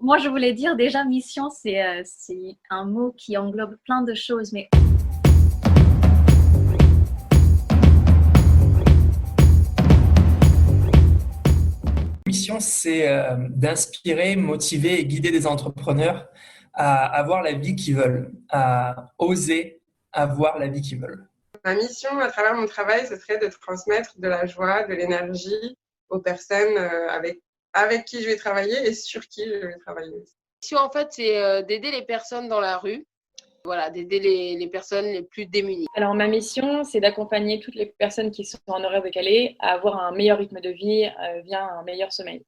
Moi, je voulais dire déjà, mission, c'est un mot qui englobe plein de choses, mais Mission, c'est d'inspirer, motiver et guider des entrepreneurs à avoir la vie qu'ils veulent, à oser avoir la vie qu'ils veulent. Ma mission à travers mon travail, ce serait de transmettre de la joie, de l'énergie aux personnes avec qui je vais travailler et sur qui je vais travailler. Ma mission, en fait, c'est d'aider les personnes dans la rue, voilà, d'aider les personnes les plus démunies. Alors, ma mission, c'est d'accompagner toutes les personnes qui sont en horaire décalé à avoir un meilleur rythme de vie via un meilleur sommeil.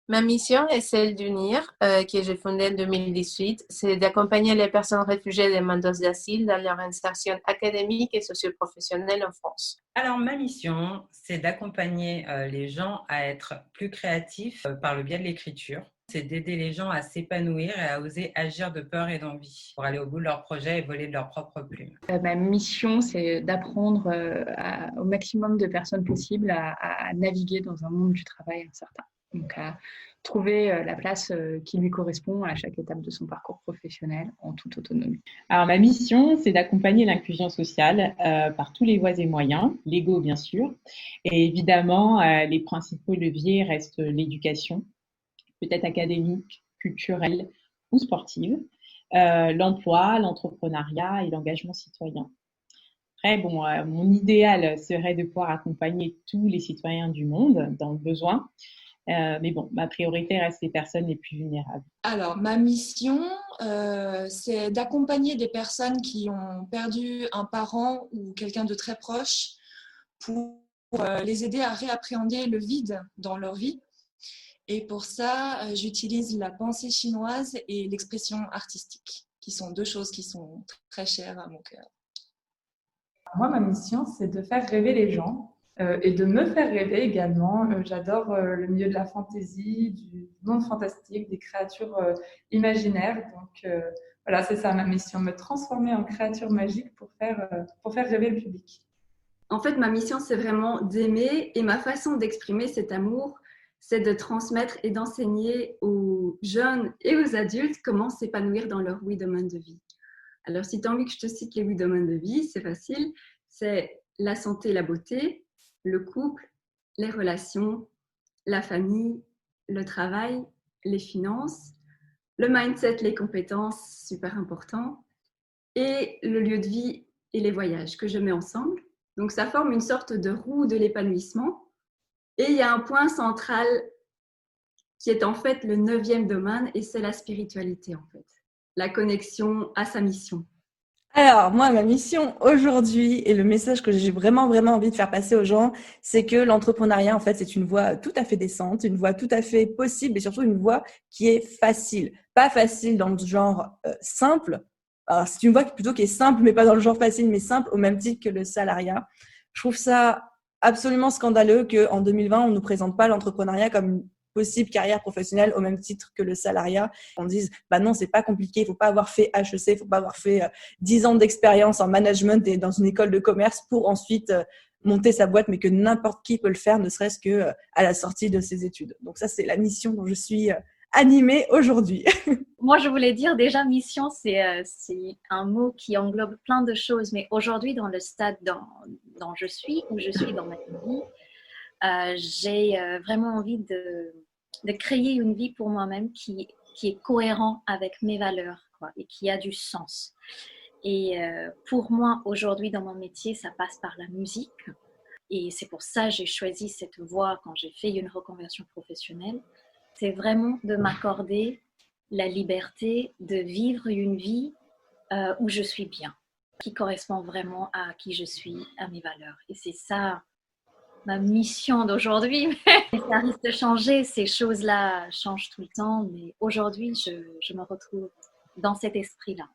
Ma mission est celle d'UNIR, que j'ai fondée en 2018. C'est d'accompagner les personnes réfugiées et demandeuses d'asile dans leur insertion académique et socio-professionnelle en France. Alors, ma mission, c'est d'accompagner les gens à être plus créatifs par le biais de l'écriture. C'est d'aider les gens à s'épanouir et à oser agir de peur et d'envie pour aller au bout de leurs projets et voler de leurs propres plumes. Ma mission, c'est d'apprendre au maximum de personnes possibles à naviguer dans un monde du travail incertain. Donc, à trouver la place qui lui correspond à chaque étape de son parcours professionnel en toute autonomie. Alors, ma mission, c'est d'accompagner l'inclusion sociale par tous les voies et moyens, légaux bien sûr. Et évidemment, les principaux leviers restent l'éducation, peut-être académique, culturelle ou sportive, l'emploi, l'entrepreneuriat et l'engagement citoyen. Après, mon idéal serait de pouvoir accompagner tous les citoyens du monde dans le besoin. Mais bon, ma priorité reste les personnes les plus vulnérables. Alors, ma mission, c'est d'accompagner des personnes qui ont perdu un parent ou quelqu'un de très proche pour les aider à réappréhender le vide dans leur vie. Et pour ça, j'utilise la pensée chinoise et l'expression artistique, qui sont deux choses qui sont très chères à mon cœur. Moi, ma mission, c'est de faire rêver les gens. Et de me faire rêver également. J'adore le milieu de la fantaisie, du monde fantastique, des créatures imaginaires. Donc voilà, c'est ça ma mission, me transformer en créature magique pour faire rêver le public. En fait, ma mission, c'est vraiment d'aimer et ma façon d'exprimer cet amour, c'est de transmettre et d'enseigner aux jeunes et aux adultes comment s'épanouir dans leur 8 domaines de vie. Alors, si tu as envie que je te cite les 8 domaines de vie, c'est facile. C'est la santé et la beauté, le couple, les relations, la famille, le travail, les finances, le mindset, les compétences, super important, et le lieu de vie et les voyages que je mets ensemble. Donc, ça forme une sorte de roue de l'épanouissement. Et il y a un point central qui est en fait le 9e domaine, et c'est la spiritualité en fait, la connexion à sa mission. Alors, moi, ma mission aujourd'hui et le message que j'ai vraiment envie de faire passer aux gens, c'est que l'entrepreneuriat, en fait, c'est une voie tout à fait décente, une voie tout à fait possible et surtout une voie qui est facile. Pas facile dans le genre simple. Alors, c'est une voie plutôt qui est simple, mais pas dans le genre facile, mais simple au même titre que le salariat. Je trouve ça absolument scandaleux qu'en 2020, on ne nous présente pas l'entrepreneuriat comme une possible carrière professionnelle au même titre que le salariat. On dise, non, c'est pas compliqué, il faut pas avoir fait HEC, il faut pas avoir fait 10 ans d'expérience en management et dans une école de commerce pour ensuite monter sa boîte, mais que n'importe qui peut le faire, ne serait-ce que à la sortie de ses études. Donc ça, c'est la mission dont je suis animée aujourd'hui. Moi, je voulais dire déjà, mission, c'est un mot qui englobe plein de choses, mais aujourd'hui, dans le stade où je suis dans ma vie, j'ai vraiment envie de créer une vie pour moi-même qui est cohérent avec mes valeurs, quoi, et qui a du sens. Et pour moi, aujourd'hui, dans mon métier, ça passe par la musique. Et c'est pour ça que j'ai choisi cette voie quand j'ai fait une reconversion professionnelle. C'est vraiment de m'accorder la liberté de vivre une vie où je suis bien, qui correspond vraiment à qui je suis, à mes valeurs. Et c'est ça ma mission d'aujourd'hui. Mais ça risque de changer, ces choses-là changent tout le temps. Mais aujourd'hui, je me retrouve dans cet esprit-là.